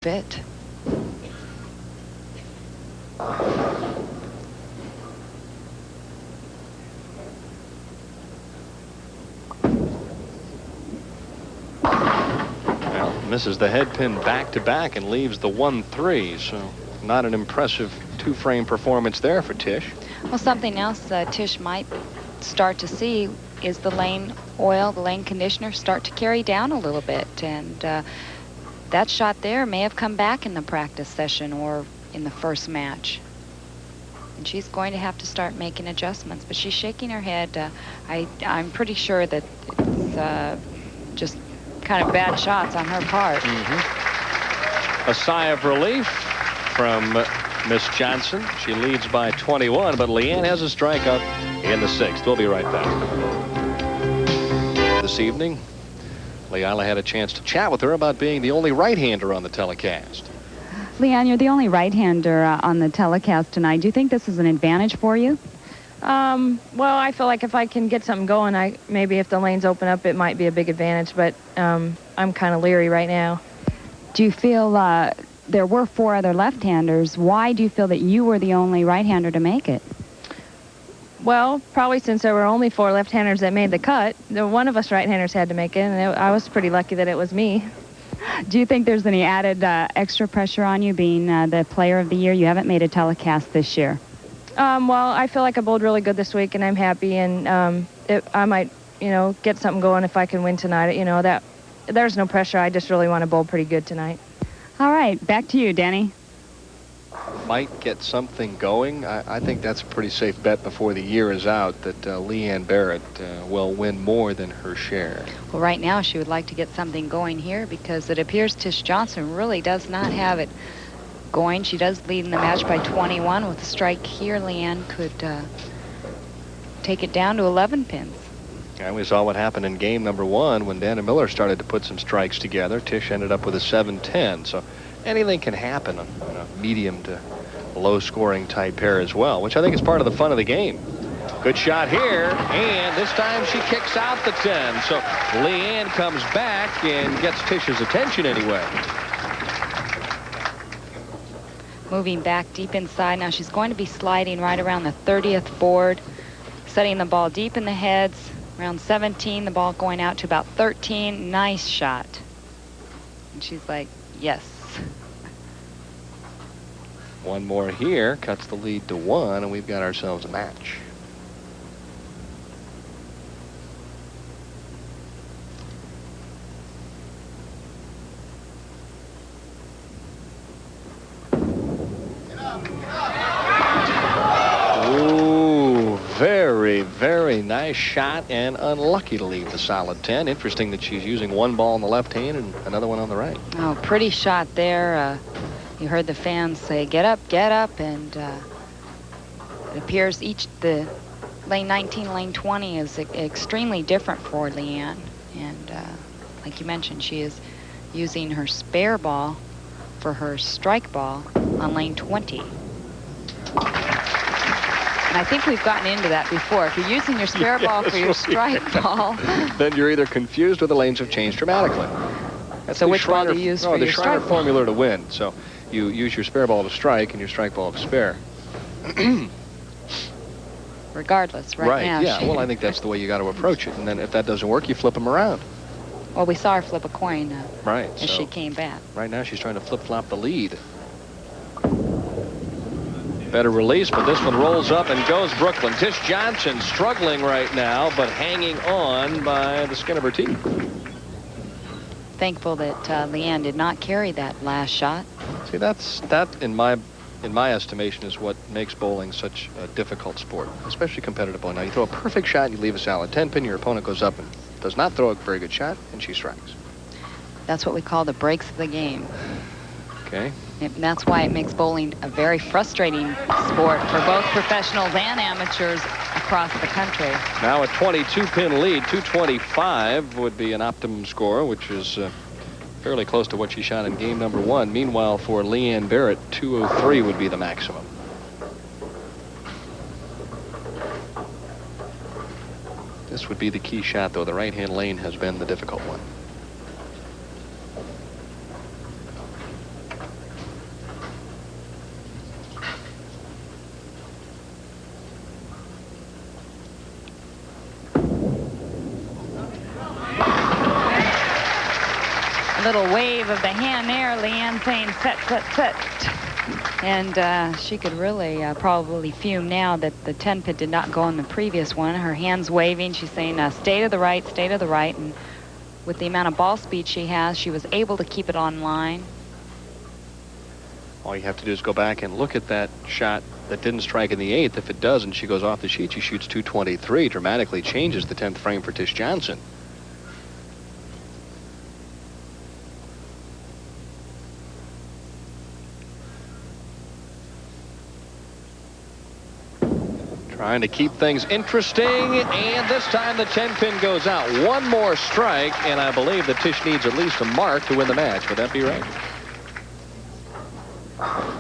bit. Misses the head pin back-to-back and leaves the 1-3. So not an impressive two-frame performance there for Tish. Well, something else Tish might start to see is the lane oil, the lane conditioner start to carry down a little bit. And that shot there may have come back in the practice session or in the first match. And she's going to have to start making adjustments. But she's shaking her head. I'm pretty sure that it's just kind of bad shots on her part. A sigh of relief from Miss Johnson. She leads by 21, but Leanne has a strikeout in the 6th. We'll be right back. This evening, Leila had a chance to chat with her about being the only right-hander on the telecast. Leanne, you're the only right-hander on the telecast tonight. Do you think this is an advantage for you? Well, I feel like if I can get something going, maybe if the lanes open up, it might be a big advantage, but I'm kind of leery right now. Do you feel there were 4 other left-handers? Why do you feel that you were the only right-hander to make it? Well, probably since there were only 4 left-handers that made the cut, one of us right-handers had to make it, and I was pretty lucky that it was me. Do you think there's any added extra pressure on you being the player of the year? You haven't made a telecast this year. Well, I feel like I bowled really good this week, and I'm happy, and I might, get something going if I can win tonight. That there's no pressure. I just really want to bowl pretty good tonight. All right, back to you, Danny. Might get something going. I think that's a pretty safe bet before the year is out that Leanne Barrette will win more than her share. Well, right now she would like to get something going here because it appears Tish-Johnson really does not have it going. She does lead in the match by 21. With a strike here, Leanne could take it down to 11 pins. And we saw what happened in game number 1 when Dana Miller started to put some strikes together. Tish ended up with a 7-10. So anything can happen on a medium to low scoring type pair as well, which I think is part of the fun of the game. Good shot here, and this time she kicks out the 10. So Leanne comes back and gets Tish's attention anyway. Moving back deep inside. Now she's going to be sliding right around the 30th board, setting the ball deep in the heads. Around 17, the ball going out to about 13. Nice shot. And she's like, yes. One more here, cuts the lead to 1, and we've got ourselves a match. Ooh, very, very nice shot, and unlucky to leave the solid 10. Interesting that she's using one ball in the left hand and another one on the right. Oh, pretty shot there. You heard the fans say, get up, and it appears the lane 19, lane 20 is extremely different for Leanne. And like you mentioned, she is using her spare ball for her strike ball on lane 20. And I think we've gotten into that before. If you're using your spare ball for your strike ball, then you're either confused or the lanes have changed dramatically. That's so which ball do you use for your strike ball? Formula to win. So you use your spare ball to strike and your strike ball to spare. Regardless, right now. Yeah, well, I think that's the way you got to approach it. And then if that doesn't work, you flip them around. Well, we saw her flip a coin right, as she came back. Right now she's trying to flip-flop the lead. Better release, but this one rolls up and goes Brooklyn. Tish-Johnson struggling right now, but hanging on by the skin of her teeth. Thankful that Leanne did not carry that last shot. See, that in my estimation is what makes bowling such a difficult sport, especially competitive bowling. Now you throw a perfect shot and you leave a solid 10 pin, your opponent goes up and does not throw a very good shot, and she strikes. That's what we call the breaks of the game. Okay. And that's why it makes bowling a very frustrating sport for both professionals and amateurs across the country. Now a 22-pin lead, 225 would be an optimum score, which is fairly close to what she shot in game number 1. Meanwhile, for Leanne Barrette, 203 would be the maximum. This would be the key shot, though. The right-hand lane has been the difficult one. Little wave of the hand there. Leanne saying set, set, set. And she could really probably fume now that the 10-pin did not go in the previous one. Her hands waving. She's saying stay to the right, stay to the right. And with the amount of ball speed she has, she was able to keep it on line. All you have to do is go back and look at that shot that didn't strike in the 8th. If it does and she goes off the sheet, she shoots 223. Dramatically changes the 10th frame for Tish-Johnson. Trying to keep things interesting, and this time the 10-pin goes out. One more strike, and I believe that Tish needs at least a mark to win the match. Would that be right?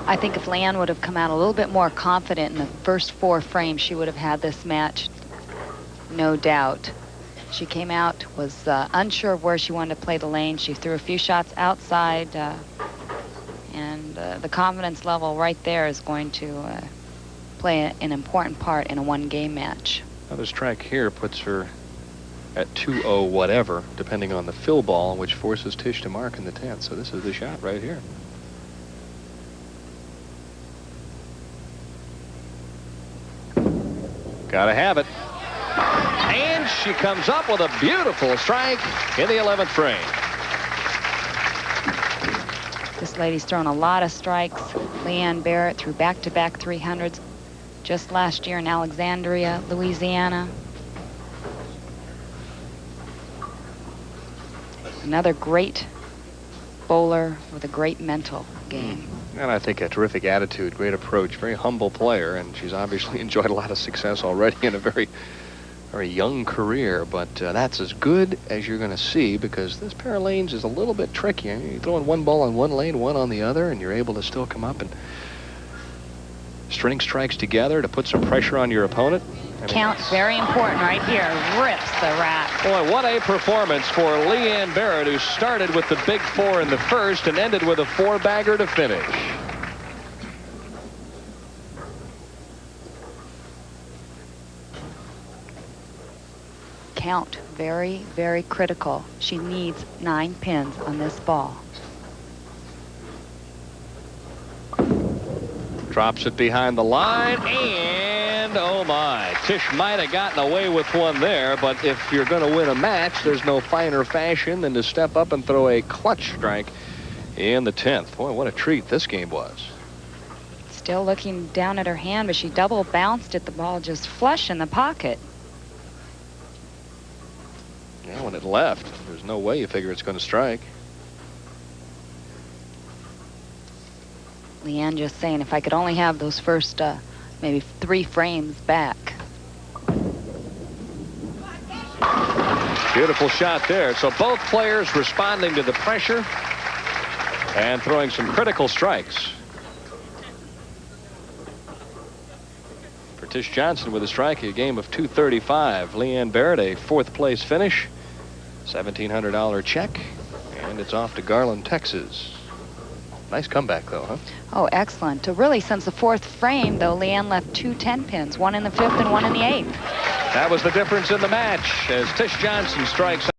I think if Leanne would have come out a little bit more confident in the first 4 frames, she would have had this match, no doubt. She came out, was unsure of where she wanted to play the lane. She threw a few shots outside, and the confidence level right there is going to play an important part in a 1-game match. Now this strike here puts her at 2-0 whatever, depending on the fill ball, which forces Tish to mark in the 10th. So this is the shot right here. Gotta have it. And she comes up with a beautiful strike in the 11th frame. This lady's thrown a lot of strikes. Leanne Barrette threw back-to-back 300s just last year in Alexandria, Louisiana. Another great bowler with a great mental game. And I think a terrific attitude, great approach, very humble player, and she's obviously enjoyed a lot of success already in a very, very young career. But that's as good as you're going to see, because this pair of lanes is a little bit tricky. I mean, you're throwing one ball on one lane, one on the other, and you're able to still come up and string strikes together to put some pressure on your opponent. Count, very important right here. Rips the rack. Boy, what a performance for Leanne Barrette, who started with the big 4 in the first and ended with a 4-bagger to finish. Count, very, very critical. She needs 9 pins on this ball. Drops it behind the line, and oh my, Tish might have gotten away with one there, but if you're going to win a match, there's no finer fashion than to step up and throw a clutch strike in the 10th. Boy, what a treat this game was. Still looking down at her hand, but she double bounced at the ball just flush in the pocket. Yeah, when it left, there's no way you figure it's going to strike. Leanne just saying, if I could only have those first maybe 3 frames back. Beautiful shot there. So both players responding to the pressure and throwing some critical strikes. For Tish-Johnson with a strike, a game of 235. Leanne Barrette, a 4th place finish. $1,700 check. And it's off to Garland, Texas. Nice comeback, though, huh? Oh, excellent. Really, since the 4th frame, though, Leanne left 2 10-pins, one in the 5th and one in the 8th. That was the difference in the match as Tish-Johnson strikes